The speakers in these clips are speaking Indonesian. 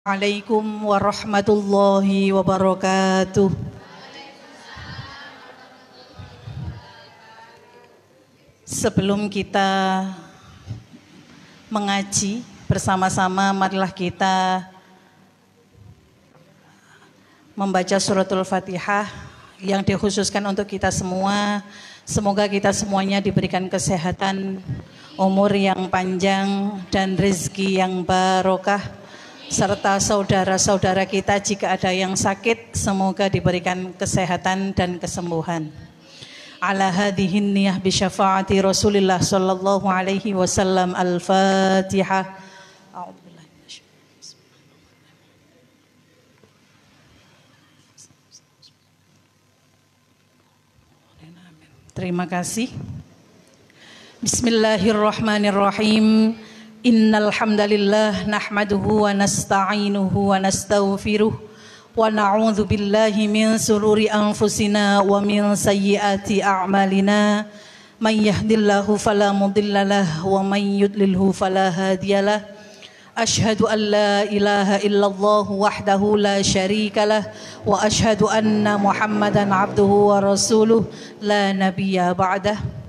Assalamualaikum warahmatullahi wabarakatuh. Sebelum kita mengaji bersama-sama, marilah kita membaca suratul Fatihah yang dikhususkan untuk kita semua. Semoga kita semuanya diberikan kesehatan, umur yang panjang, dan rezeki yang barokah. Serta saudara-saudara kita jika ada yang sakit, semoga diberikan kesehatan dan kesembuhan. Ala hadhihin niyah bi syafaati Rasulillah sallallahu alaihi wasallam. Al-Fatihah. Terima kasih. Bismillahirrahmanirrahim. Innal hamdalillah nahmaduhu wa nasta'inuhu wa nastaghfiruh wa na'udzu billahi min sururi anfusina wa min sayyiati a'malina. May yahdihillahu fala mudhillalah wa may yudlilhu fala hadiyalah. Asyhadu an la ilaha illallah wahdahu la syarikalah wa asyhadu anna Muhammadan abduhu wa rasuluh la nabiyya ba'dah.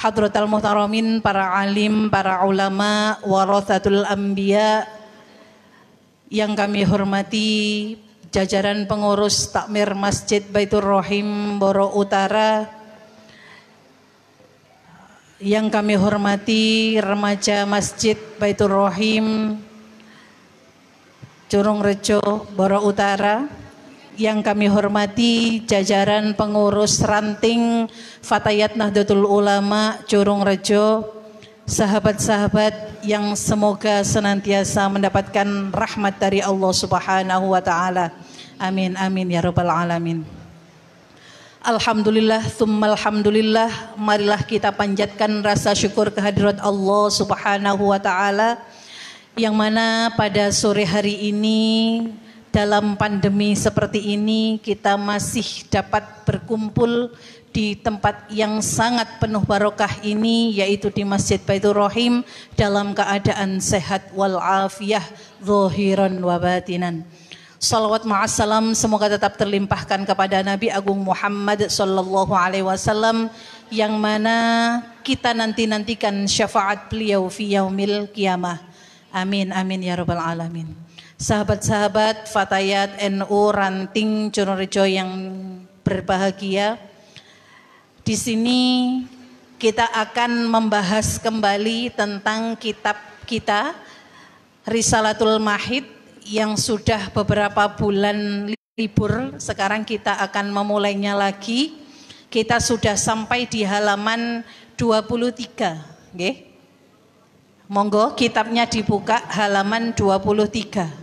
Hadratal muhtaramin, para alim, para ulama, warathatul anbiya yang kami hormati, jajaran pengurus takmir Masjid Baitur Rahim Boro Utara, yang kami hormati remaja Masjid Baitur Rahim Curung Rejo Boro Utara, yang kami hormati jajaran pengurus ranting Fatayat Nahdlatul Ulama Curung Rejo, sahabat-sahabat yang semoga senantiasa mendapatkan rahmat dari Allah Subhanahu wa taala. Amin amin ya rabbal alamin. Alhamdulillah tsumma alhamdulillah, marilah kita panjatkan rasa syukur kehadirat Allah Subhanahu wa taala yang mana pada sore hari ini dalam pandemi seperti ini kita masih dapat berkumpul di tempat yang sangat penuh barokah ini, yaitu di Masjid Baitur Rahim dalam keadaan sehat wal afiyah zahiran wa batinan. Salawat ma'assalam semoga tetap terlimpahkan kepada Nabi Agung Muhammad sallallahu alaihi wasallam yang mana kita nantikan syafaat beliau fi yaumil qiyamah. Amin amin ya rabbal alamin. Sahabat-sahabat Fatayat NU Ranting Curung Rejo yang berbahagia, di sini kita akan membahas kembali tentang kitab kita Risalatul Mahid yang sudah beberapa bulan libur. Sekarang kita akan memulainya lagi. Kita sudah sampai di halaman 23. Nggih. Monggo kitabnya dibuka halaman 23.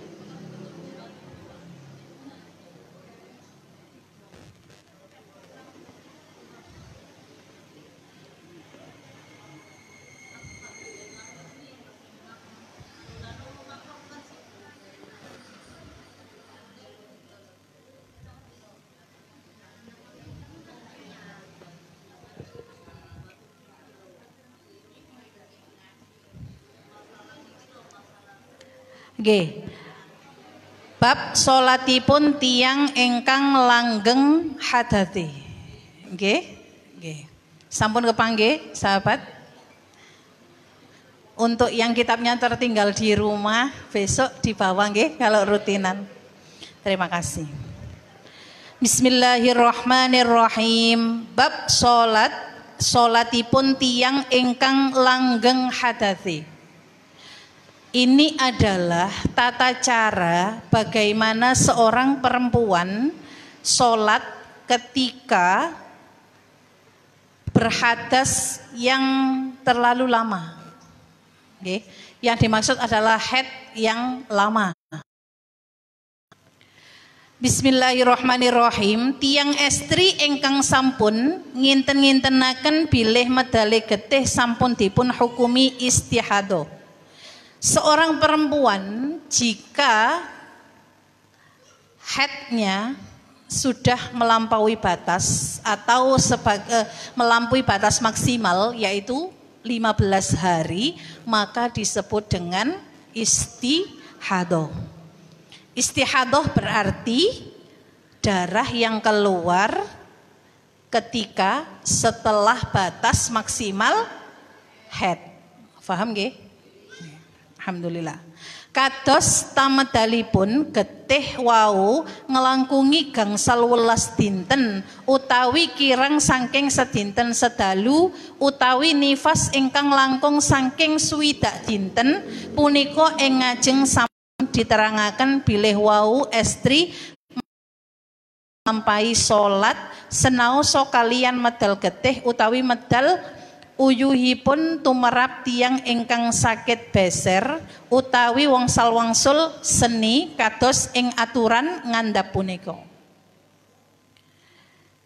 Nggih. Bab salatipun tiyang ingkang langgeng hadati. Nggih. Nggih. Sampun kepanggih, sahabat. Untuk yang kitabnya tertinggal di rumah, besok dibawa nggih kalau rutinan. Terima kasih. Bismillahirrahmanirrahim. Bab salatipun tiyang ingkang langgeng hadati. Ini adalah tata cara bagaimana seorang perempuan sholat ketika berhadas yang terlalu lama. Okay. Yang dimaksud adalah haid yang lama. Bismillahirrahmanirrahim. Tiang estri ingkang sampun nginten-ngintenaken bilih medale getih sampun dipun hukumi istihado. Seorang perempuan jika haidnya sudah melampaui batas atau melampaui batas maksimal yaitu 15 hari, maka disebut dengan istihadah. Istihadah berarti darah yang keluar ketika setelah batas maksimal haid. Paham nggih? Alhamdulillah. Kados tamedalipun getih wau ngelangkungi gangsal welas dinten utawi kirang saking sedinten sedalu utawi nifas ingkang langkung saking swidak dinten punika ing ngajeng sampun diterangaken bilih wau estri lampahi salat senaosa kaliyan medal getih utawi medal uyuhipun tumerap tiyang ingkang sakit beser utawi wangsal wangsul seni kados ing aturan ngandhap punika.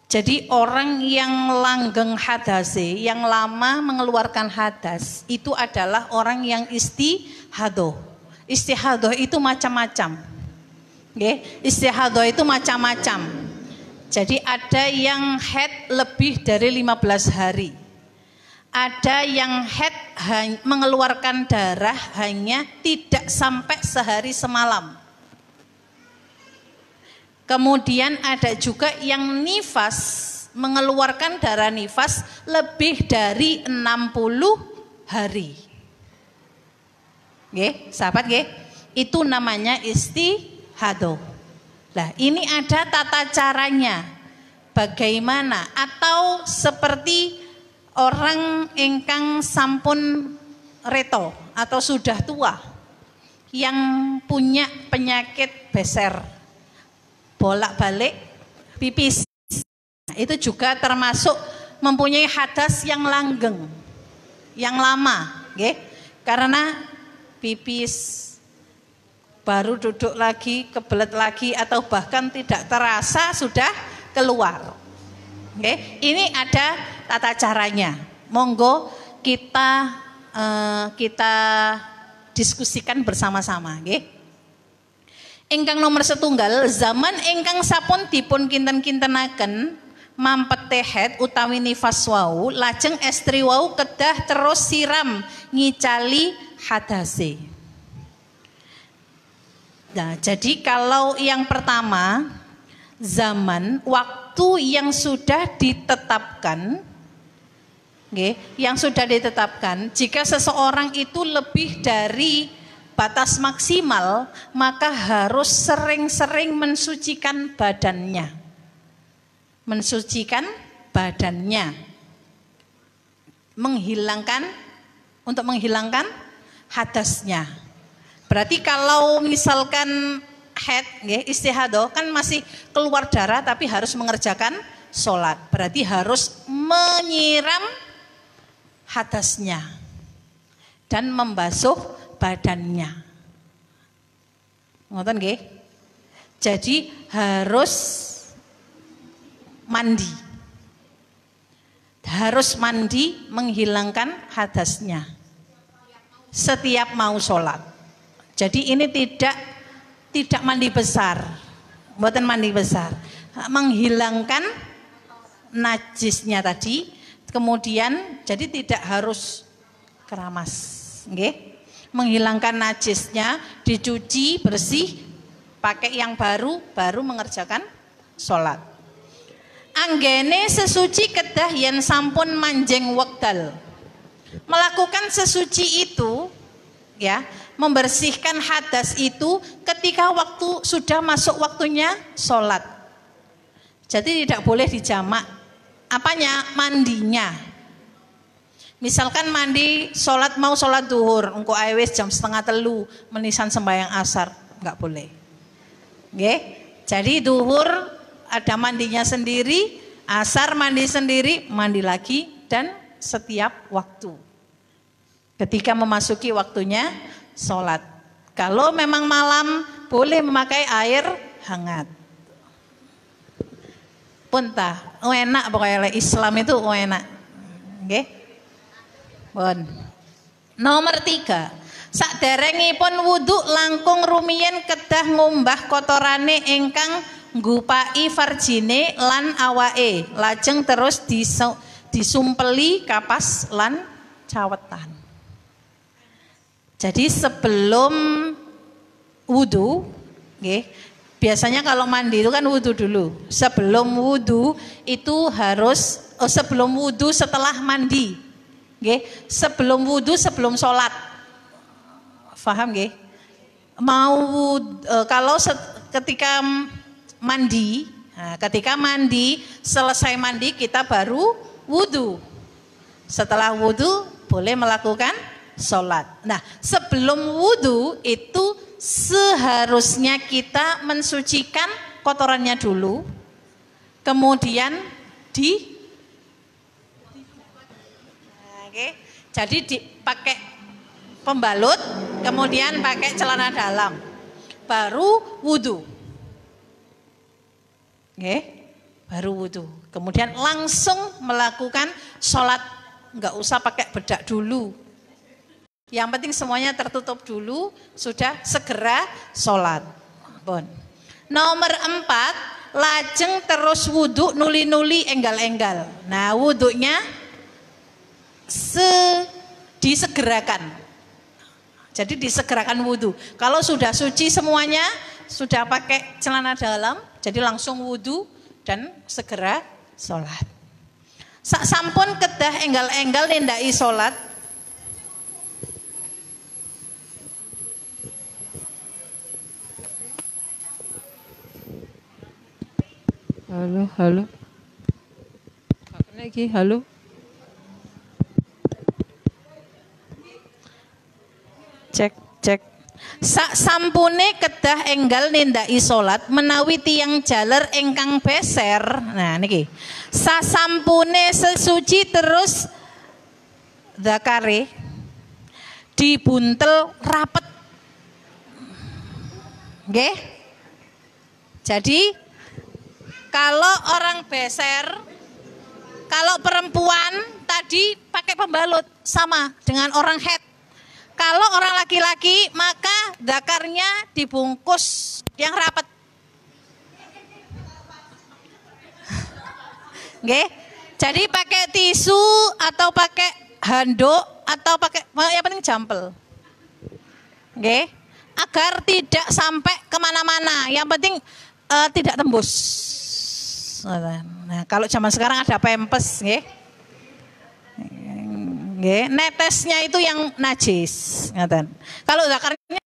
Jadi orang yang langgeng hadase, yang lama mengeluarkan hadas, itu adalah orang yang istihadah. Istihadah itu macam-macam. Istihadah itu macam-macam. Jadi ada yang haid lebih dari 15 hari. Ada yang haid mengeluarkan darah hanya tidak sampai sehari semalam. Kemudian ada juga yang nifas, mengeluarkan darah nifas lebih dari 60 hari. Nggih, sahabat nggih? Itu namanya istihadah. Nah, ini ada tata caranya. Bagaimana? Atau seperti orang ingkang sampun reto atau sudah tua yang punya penyakit beser bolak-balik pipis, itu juga termasuk mempunyai hadas yang langgeng, yang lama, okay? Karena pipis baru duduk lagi, kebelet lagi atau bahkan tidak terasa sudah keluar. Okay? Ini ada tata caranya. Monggo kita diskusikan bersama-sama. Okay? Ingkang nomor setunggal, zaman ingkang sapun dipun kinten-kintenaken mampete haid utawi nifas wau, lajeng estri wau kedah terus siram ngicali hadase. Nah, jadi kalau yang pertama, zaman waktu yang sudah ditetapkan, jika seseorang itu lebih dari batas maksimal, maka harus sering-sering mensucikan badannya. Untuk menghilangkan hadasnya. Berarti kalau misalkan haid, istihadah kan masih keluar darah tapi harus mengerjakan sholat. Berarti harus menyiram hadasnya dan membasuh badannya. Ngoten nggih? Jadi harus mandi. Harus mandi menghilangkan hadasnya setiap mau sholat. Jadi ini tidak mandi besar, buatan mandi besar, menghilangkan najisnya tadi, kemudian jadi tidak harus keramas, okay? Menghilangkan najisnya, dicuci bersih, pakai yang baru mengerjakan sholat. Anggene sesuci kedah yen sampun manjeng wekdal. Melakukan sesuci itu, ya, membersihkan hadas itu ketika waktu sudah masuk waktunya sholat. Jadi tidak boleh dijamak. Apanya? Mandinya. Misalkan mandi sholat, mau sholat duhur, engko awes jam 2:30 menisan sembahyang asar, nggak boleh. Oke? Jadi duhur ada mandinya sendiri, asar mandi sendiri, mandi lagi dan setiap waktu. Ketika memasuki waktunya sholat. Kalau memang malam boleh memakai air hangat. Puntah, enak pokoknya Islam itu enak. Oke? Bon. Nomor 3. Saderengipun wudu langkung rumiyin kedah ngumbah kotorane ingkang nggupai farjine lan awake. Lajeng terus disumpeli kapas lan cawetan. Jadi sebelum wudu, Nggih. Biasanya kalau mandi itu kan wudhu dulu. Sebelum wudhu itu harus sebelum wudhu setelah mandi. Nggih. Sebelum wudhu sebelum sholat. Paham nggih? Kalau ketika mandi, nah, ketika mandi selesai mandi kita baru wudhu. Setelah wudhu boleh melakukan sholat. Nah, sebelum wudhu itu seharusnya kita mensucikan kotorannya dulu, kemudian jadi dipakai pembalut, kemudian pakai celana dalam, baru wudhu. Baru wudhu. Kemudian langsung melakukan sholat, nggak usah pakai bedak dulu. Yang penting semuanya tertutup dulu, sudah segera sholat. Bon. Nomor 4, lajeng terus wudhu nuli-nuli enggal-enggal. Nah wudhunya disegerakan. Jadi disegerakan wudhu. Kalau sudah suci semuanya, sudah pakai celana dalam, jadi langsung wudhu dan segera sholat. Sak sampun kedah enggal-enggal nindaki sholat. Halo. Lagi, halo. Cek. Sak sampune kedah enggal nindaki salat menawi tiyang jaler ingkang beser. Nah niki. Sak sampune sesuci terus zakare dibuntel rapet. Nggih. Jadi kalau orang beser, kalau perempuan tadi pakai pembalut sama dengan orang head. Kalau orang laki-laki maka zakarnya dibungkus yang rapat. Nggih. Jadi pakai tisu atau pakai handuk atau pakai yang penting jampel. Nggih. Agar tidak sampai kemana-mana. Yang penting tidak tembus. Nah, kalau zaman sekarang ada pempes, nggih. Nggih, netesnya itu yang najis, ngaten. Kalau zakarnya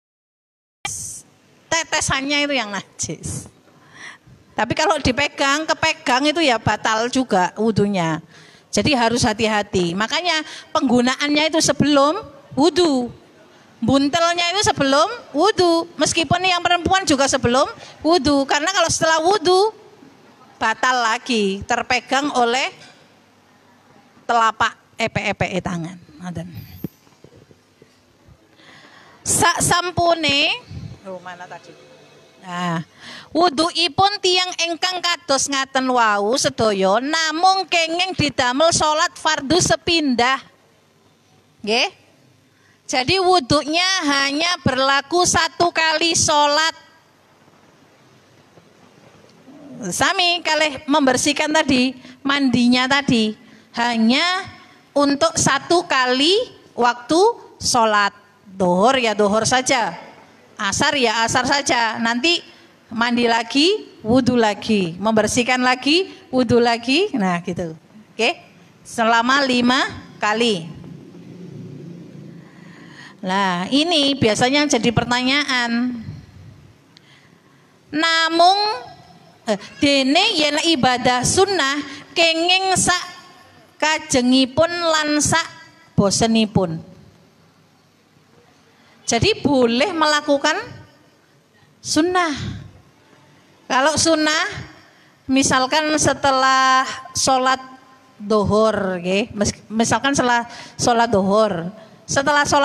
tetesannya itu yang najis. Tapi kalau kepegang itu ya batal juga wudunya. Jadi harus hati-hati. Makanya penggunaannya itu sebelum wudu. Buntelnya itu sebelum wudu. Meskipun yang perempuan juga sebelum wudu. Karena kalau setelah wudu batal lagi, terpegang oleh telapak epe-epe tangan. Sak sampune, mana tadi? Nah, wuduipun tiyang ingkang kados ngaten wau sedaya namung kenging didamel salat fardu sepindah. Nggih. Jadi wudunya hanya berlaku satu kali salat. Sami kalih membersihkan tadi, mandinya tadi hanya untuk satu kali waktu sholat. Dohor ya dohor saja, asar ya asar saja. Nanti mandi lagi, wudhu lagi, membersihkan lagi, wudhu lagi. Nah gitu. Oke, selama 5 kali. Nah ini biasanya jadi pertanyaan. Namung dene yen ibadah sunnah kenging sak kajengipun lan sak bosenipun. Jadi boleh melakukan sunnah. Kalau sunnah misalkan setelah sholat dohor, okay? Misalkan setelah sholat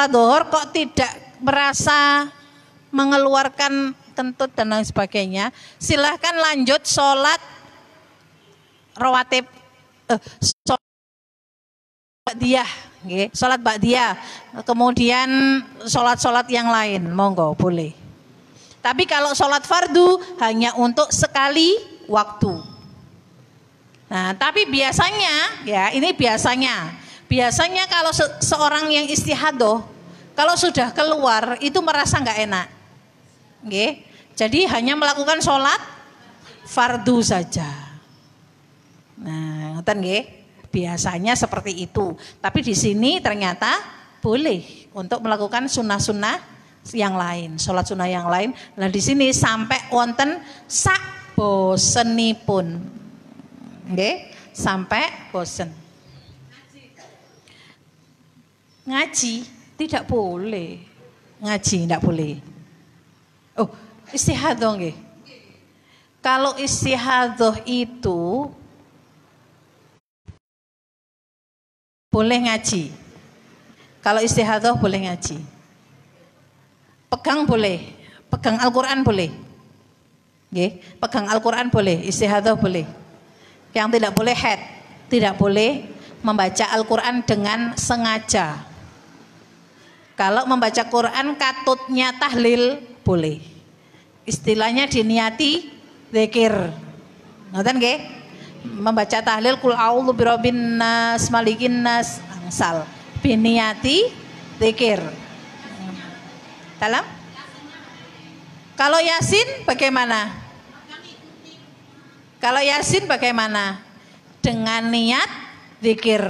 dohor, kok tidak merasa mengeluarkan kentut dan lain sebagainya, silahkan lanjut sholat rawatib, sholat ba'diyah, okay? Sholat ba'diyah, kemudian sholat yang lain, monggo boleh. Tapi kalau sholat fardu hanya untuk sekali waktu. Nah, tapi biasanya, ya ini biasanya kalau seorang yang istihadoh, kalau sudah keluar itu merasa nggak enak, okay? Jadi hanya melakukan sholat fardu saja. Nah, ngoten nggih. Biasanya seperti itu. Tapi di sini ternyata boleh untuk melakukan sunnah-sunnah yang lain, sholat sunnah yang lain. Nah di sini sampai wonten sak bosenipun, nggih, sampai bosen. Ngaji tidak boleh, ngaji tidak boleh. Oh, istihadzoh nggih. Kalau istihadzoh itu boleh ngaji. Kalau istihadzoh boleh ngaji. Pegang boleh, pegang Al-Qur'an boleh. Nggih, pegang Al-Qur'an boleh, istihadzoh boleh. Yang tidak boleh haid, tidak boleh membaca Al-Qur'an dengan sengaja. Kalau membaca Quran katutnya tahlil boleh. Istilahnya diniati zikir. Ngoten nggih? Membaca tahlil kul a'udzu birabbin nas malikin nas angsal biniati zikir. Dalam? Kalau Yasin bagaimana? Kalau Yasin bagaimana? Dengan niat zikir.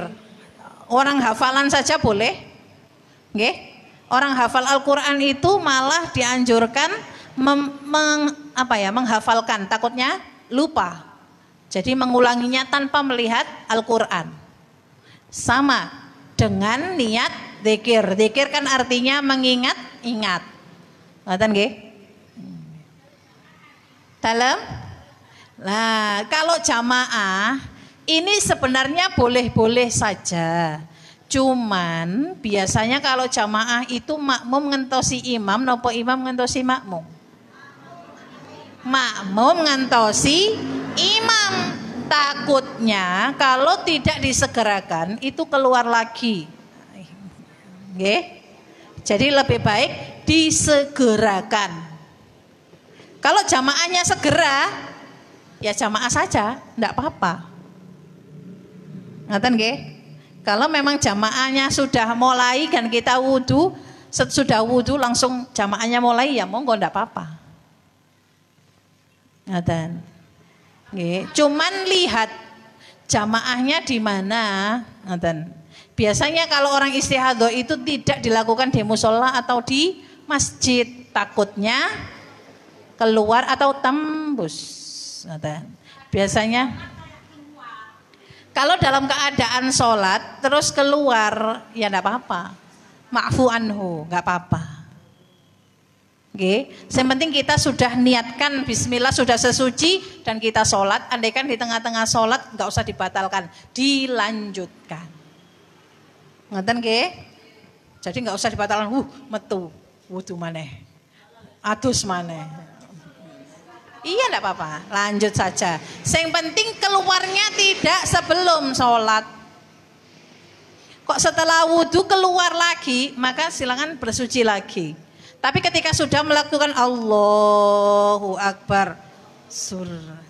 Orang hafalan saja boleh. Nggih? Orang hafal Al-Qur'an itu malah dianjurkan menghafalkan, takutnya lupa. Jadi mengulanginya tanpa melihat Al-Qur'an. Sama dengan niat zikir. Zikir kan artinya mengingat-ingat. Ngoten nggih? Dalam? Nah, kalau jamaah ini sebenarnya boleh-boleh saja. Cuman biasanya kalau jamaah itu makmum ngentosi imam, nopo imam ngentosi makmum? Makmum ngentosi imam. Takutnya kalau tidak disegerakan itu keluar lagi. Nggih. Jadi lebih baik disegerakan. Kalau jamaahnya segera, ya jamaah saja, enggak apa-apa. Ngoten nggih? Kalau memang jamaahnya sudah mulai dan kita wudu, sudah wudu langsung jamaahnya mulai, ya monggo enggak apa-apa. Ngoten. Nggih, cuman lihat jamaahnya di mana, ngoten. Biasanya kalau orang istihadzoh itu tidak dilakukan di mushola atau di masjid, takutnya keluar atau tembus. Ngoten. Biasanya kalau dalam keadaan sholat terus keluar, ya enggak apa-apa. Ma'fu anhu, enggak apa-apa. Oke, yang penting kita sudah niatkan bismillah, sudah sesuci dan kita sholat. Andaikan di tengah-tengah sholat enggak usah dibatalkan, dilanjutkan. Ngoten nggih? Jadi enggak usah dibatalkan. Metu wudu maneh. Adus maneh. Iya enggak apa-apa, lanjut saja. Yang penting keluarnya tidak sebelum sholat. Kok setelah wudu keluar lagi, maka silakan bersuci lagi. Tapi ketika sudah melakukan Allahu Akbar,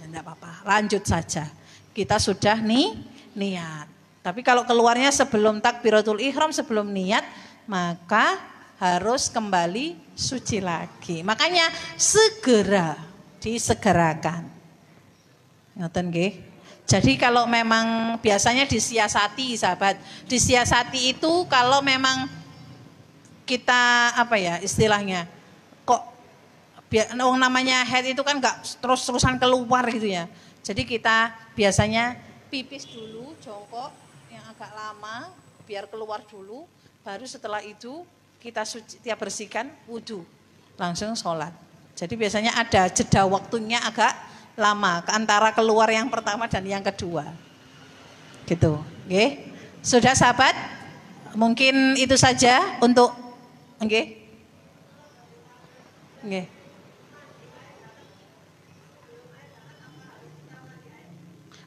enggak apa-apa, lanjut saja. Kita sudah niat. Tapi kalau keluarnya sebelum takbiratul ihram, sebelum niat, maka harus kembali suci lagi. Makanya segera disegerakan. Ngoten nggih. Jadi kalau memang biasanya disiasati sahabat, disiasati itu kalau memang kita istilahnya kok namanya head itu kan enggak terus-terusan keluar gitu ya. Jadi kita biasanya pipis dulu, jongkok yang agak lama biar keluar dulu, baru setelah itu kita bersihkan wudu, langsung sholat. Jadi biasanya ada jeda waktunya agak lama antara keluar yang pertama dan yang kedua. Gitu. Oke. Sudah sahabat? Mungkin itu saja untuk oke. Oke.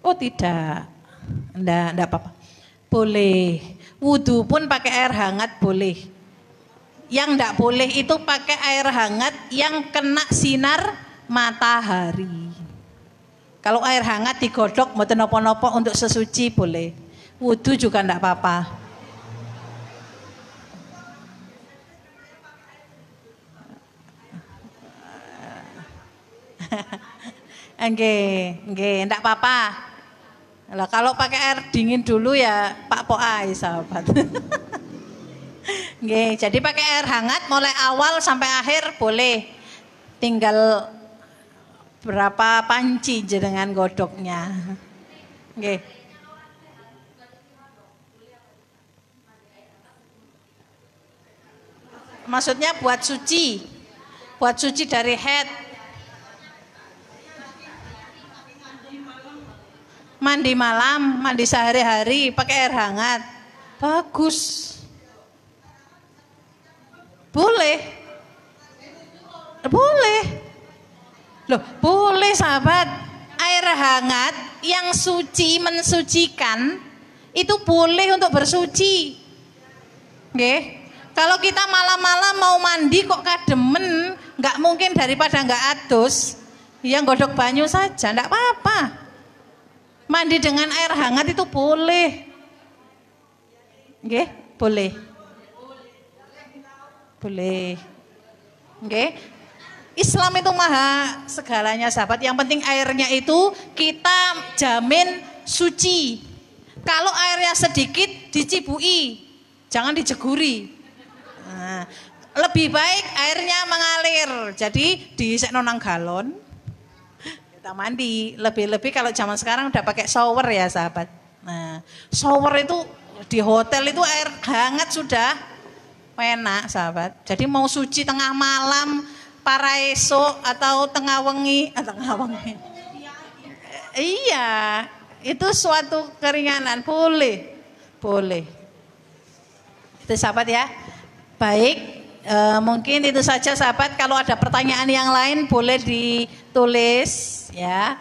Oh tidak. Enggak apa-apa. Boleh. Wudu pun pakai air hangat boleh. Yang enggak boleh itu pakai air hangat yang kena sinar matahari. Kalau air hangat digodok mboten napa-napa untuk sesuci boleh. Wudu juga enggak apa-apa. Nggih, enggak apa-apa. Lah kalau pakai air dingin dulu ya Pak Poai sahabat. Nggih, jadi pakai air hangat mulai awal sampai akhir boleh. Tinggal berapa panci jenengan godoknya. Nggih. Maksudnya buat suci dari haid. Mandi malam, mandi sehari-hari pakai air hangat. Bagus. Boleh. Loh, boleh sahabat. Air hangat yang suci mensucikan itu boleh untuk bersuci. Nggih. Kalau kita malam-malam mau mandi kok kademen, nggak mungkin daripada nggak adus, ya godok banyu saja, nggak apa-apa. Mandi dengan air hangat itu boleh. Nggih, boleh. Boleh. Nggih. Islam itu maha segalanya sahabat. Yang penting airnya itu kita jamin suci. Kalau airnya sedikit dicibui, jangan dijeguri. Nah, lebih baik airnya mengalir. Jadi diisekno nang galon. Kita mandi. Lebih-lebih kalau zaman sekarang udah pakai shower ya sahabat. Nah, shower itu di hotel itu air hangat sudah enak sahabat. Jadi mau suci tengah malam, paraeso atau tengah wengi. Iya, itu suatu keringanan. Boleh. Itu sahabat ya. Baik, mungkin itu saja sahabat. Kalau ada pertanyaan yang lain boleh ditulis ya.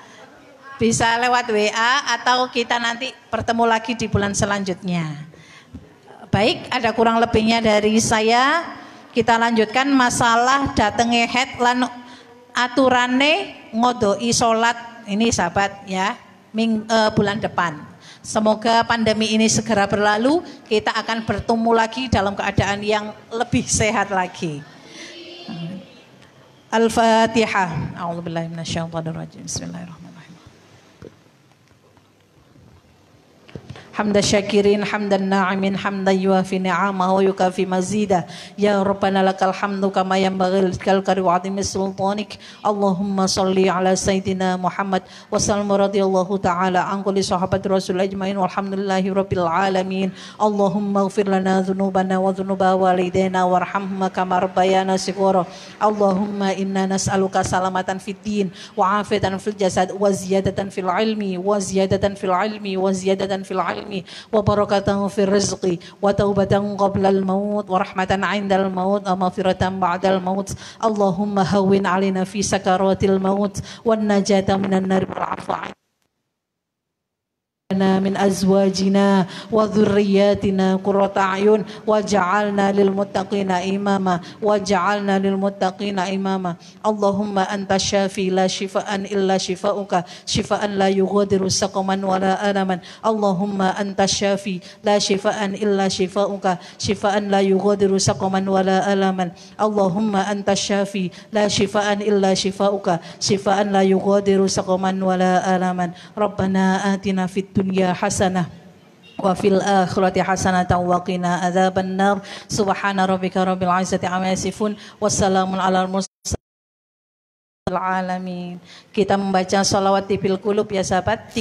Bisa lewat WA atau kita nanti bertemu lagi di bulan selanjutnya. Baik, ada kurang lebihnya dari saya. Kita lanjutkan masalah datenge haid lan aturane ngodoi salat ini sahabat ya. Bulan depan. Semoga pandemi ini segera berlalu, kita akan bertemu lagi dalam keadaan yang lebih sehat lagi. Al-Fatihah. A'udzubillahi minasyaitonirrajim. Bismillahirrahmanirrahim. Hamda syakirin, hamdan na'imin, hamdan yuafi ni'amah wa yukafi mazidah. Ya Rabbana lakal hamdu kama yanbaghi likal kari wa azimi sultanik. Allahumma salli ala Sayyidina Muhammad wa sallam radiyallahu ta'ala an kulli sahabat Rasul ajmain walhamdulillahi rabbil alamin. Allahumma ighfir lana dhunubana wa dhunuba walidayna warhamhuma kama rabbayana shighara. Allahumma inna nas'aluka salamatan fid din wa afiyatan fil jasad wa ziyadatan fil ilmi wa ziyadatan fil ilmi wa ziyadatan fil ilmi وبركة في الرزق وتوبة قبل الموت ورحمة عند الموت ومغفرة بعد الموت اللهم هون علينا في سكرات الموت والنجاة من النار والعفو من أزواجنا وذرياتنا قرة أعين وجعلنا للمتقين إماما اللهم أنت الشافي لا شفاء إلا شفاؤك شفاء لا يغادر سقما ولا ألما اللهم أنت الشافي لا شفاء إلا شفاؤك شفاء لا يغادر سقما ولا ألما اللهم أنت الشافي لا شفاء إلا شفاؤك شفاء لا يغادر سقما ولا ألما ربنا آتنا في الدنيا حسنة وفي الآخرة حسنة وقنا عذاب النار سبحان ربك رب العزة عما يصفون والسلام على المرسلين العالمين. Kita membaca sholawat tibil qulub ya sahabat.